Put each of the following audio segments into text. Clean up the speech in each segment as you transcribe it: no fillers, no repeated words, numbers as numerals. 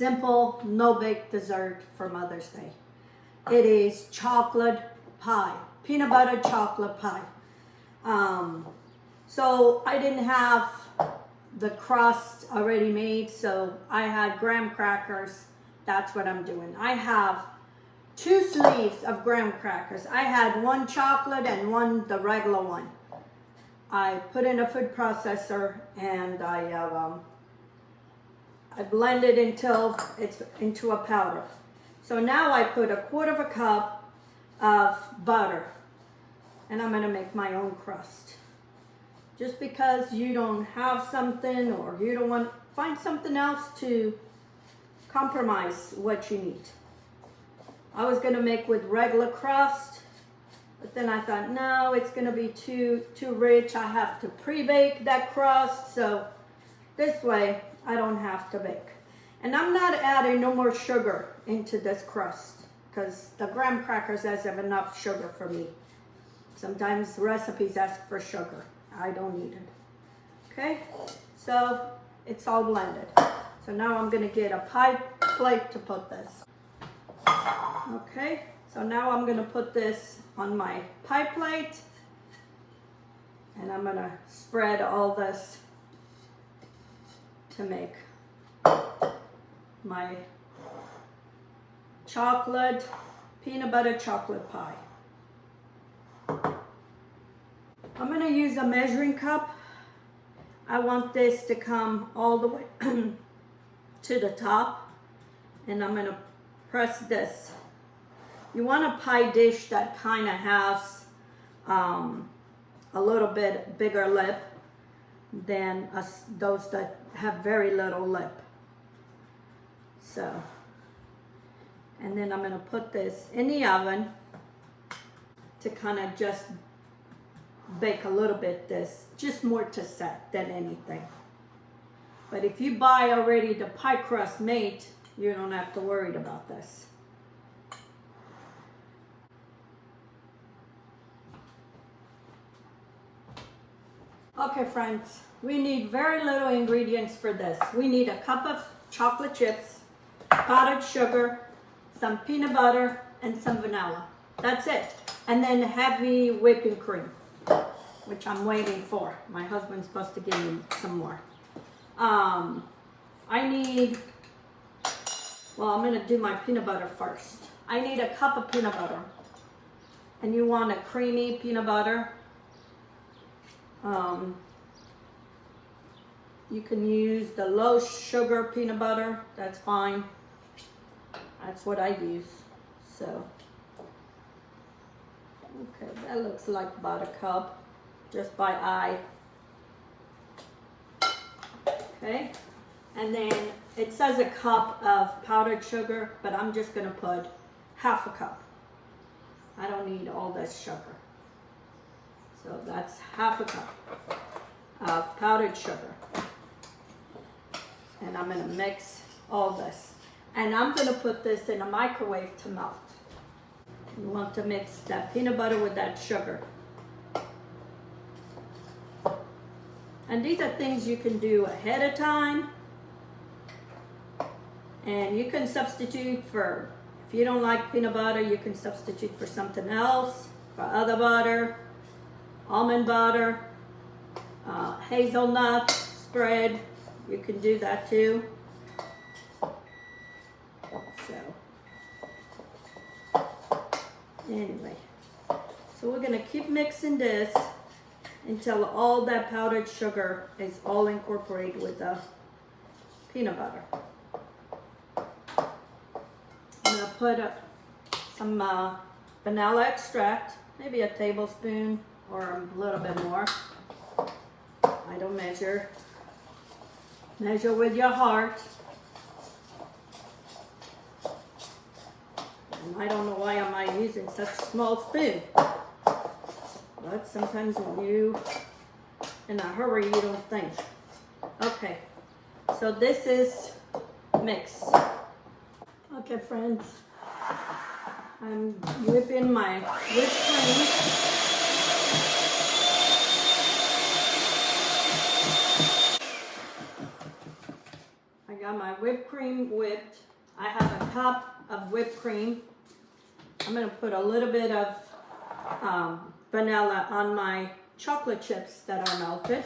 simple, no-bake dessert for Mother's Day. It is chocolate pie, peanut butter chocolate pie. So I didn't have the crust already made, so I had graham crackers. That's what I'm doing. I have 2 sleeves of graham crackers. I had one chocolate and one the regular one. I put in a food processor and I blend it until it's into a powder. So now I put 1/4 cup of butter, and I'm gonna make my own crust. Just because you don't have something or you don't want, find something else to compromise what you need. I was gonna make with regular crust, but then I thought, no, it's gonna be too rich. I have to pre-bake that crust, so this way I don't have to bake. And I'm not adding no more sugar into this crust because the graham crackers has enough sugar for me. Sometimes recipes ask for sugar. I don't need it. Okay, so it's all blended. So now I'm gonna get a pie plate to put this. Okay, so now I'm gonna put this on my pie plate, and I'm gonna spread all this to make my chocolate, peanut butter chocolate pie. I'm gonna use a measuring cup. I want this to come all the way to the top, and I'm gonna press this. You want a pie dish that kind of has a little bit bigger lip than those that have very little lip. So, and then I'm gonna put this in the oven to kind of just bake a little bit this, just more to set than anything. But if you buy already the pie crust made, you don't have to worry about this. Okay friends, we need very little ingredients for this. We need a cup of chocolate chips, powdered sugar, some peanut butter, and some vanilla. That's it. And then heavy whipping cream, which I'm waiting for. My husband's supposed to give me some more. I need, well, I'm gonna do my peanut butter first. I need a cup of peanut butter. And you want a creamy peanut butter. You can use the low sugar peanut butter, that's fine. That's what I use, so. Okay, that looks like about a cup, just by eye. Okay, and then it says a cup of powdered sugar, but I'm just gonna put half a cup. I don't need all this sugar. So that's half a cup of powdered sugar. And I'm gonna mix all this. And I'm gonna put this in a microwave to melt. You want to mix that peanut butter with that sugar. And these are things you can do ahead of time. And you can substitute for, if you don't like peanut butter, you can substitute for something else, for other butter, almond butter, hazelnut spread. You can do that too. So, anyway, so we're gonna keep mixing this until all that powdered sugar is all incorporated with the peanut butter. I'm gonna put some vanilla extract, maybe a tablespoon or a little bit more. I don't measure. Measure with your heart. And I don't know why am I using such a small spoon. But sometimes when you in a hurry, you don't think. Okay, so this is mixed. Okay, friends, I'm whipping my whipped cream. I got my whipped cream whipped. I have a cup of whipped cream. I'm gonna put a little bit of vanilla on my chocolate chips that are melted.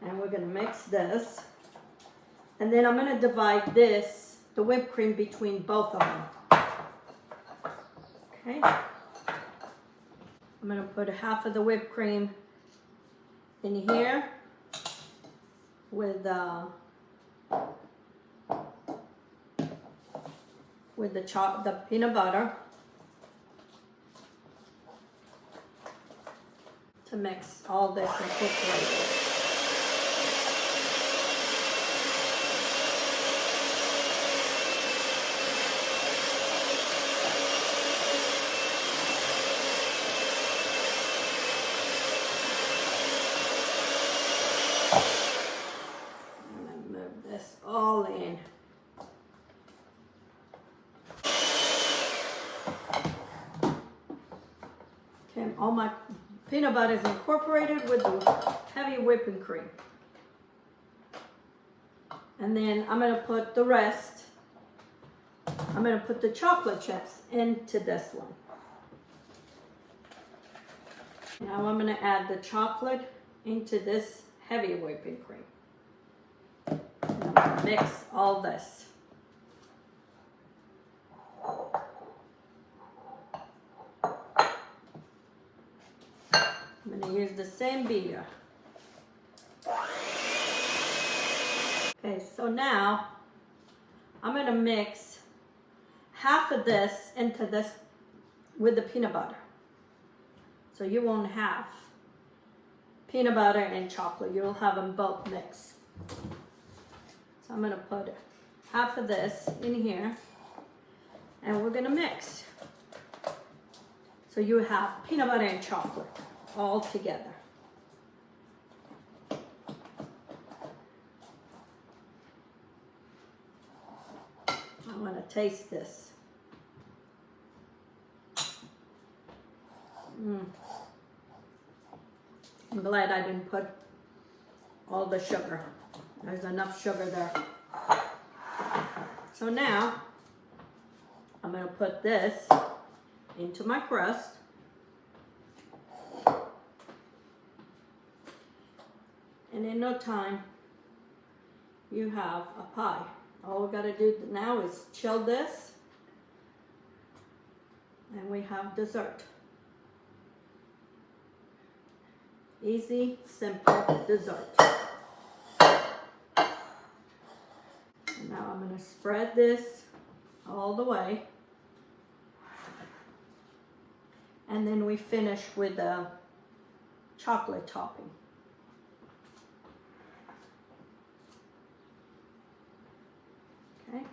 And we're gonna mix this. And then I'm gonna divide this, the whipped cream, between both of them. Okay. I'm gonna put half of the whipped cream in here with the peanut butter to mix all this and incorporate it. All in. Okay, all my peanut butter is incorporated with the heavy whipping cream. And then I'm going to put the rest, I'm going to put the chocolate chips into this one. Now I'm going to add the chocolate into this heavy whipping cream. Mix all this. I'm going to use the same beater. Okay, so now I'm going to mix half of this into this with the peanut butter. So you won't have peanut butter and chocolate. You'll have them both mixed. So I'm gonna put half of this in here and we're gonna mix. So you have peanut butter and chocolate all together. I wanna taste this. I'm glad I didn't put all the sugar. There's enough sugar there. So now, I'm going to put this into my crust. And in no time, you have a pie. All we got to do now is chill this. And we have dessert. Easy, simple dessert. Now I'm going to spread this all the way. And then we finish with the chocolate topping. Okay.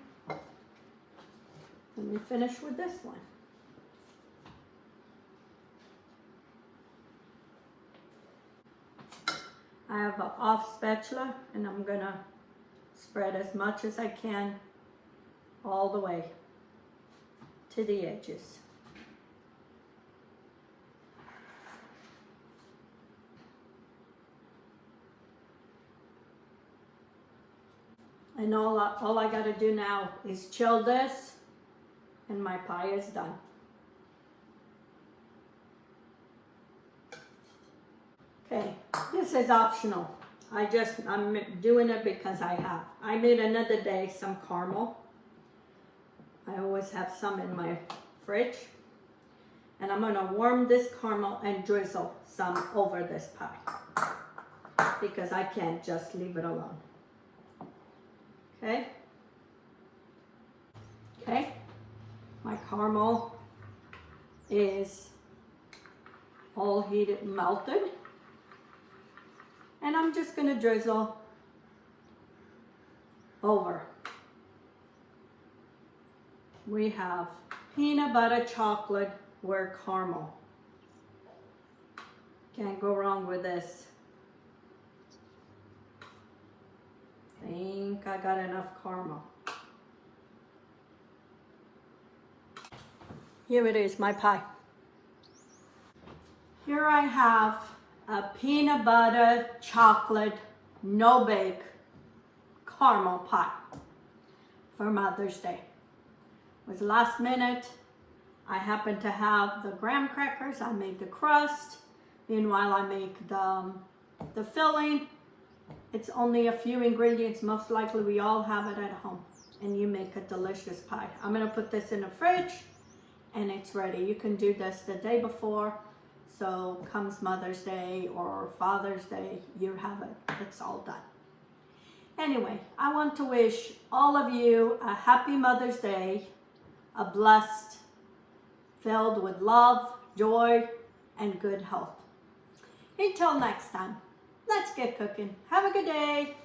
And we finish with this one. I have an off spatula and I'm going to spread as much as I can all the way to the edges. And all I got to do now is chill this and my pie is done. Okay, this is optional. I'm doing it because I have. I made another day some caramel. I always have some in my fridge. And I'm going to warm this caramel and drizzle some over this pie. Because I can't just leave it alone. Okay? Okay? My caramel is all heated and melted. And I'm just going to drizzle over. We have peanut butter chocolate with caramel. Can't go wrong with this. I think I got enough caramel. Here it is, my pie. Here I have a peanut butter chocolate no bake caramel pie for Mother's Day. It was last minute. I happened to have the graham crackers. I made the crust. Meanwhile, I make the filling. It's only a few ingredients. Most likely we all have it at home. And you make a delicious pie. I'm gonna put this in the fridge and it's ready. You can do this the day before. So comes Mother's Day or Father's Day, you have it. It's all done. Anyway, I want to wish all of you a happy Mother's Day, a blessed, filled with love, joy, and good health. Until next time, let's get cooking. Have a good day.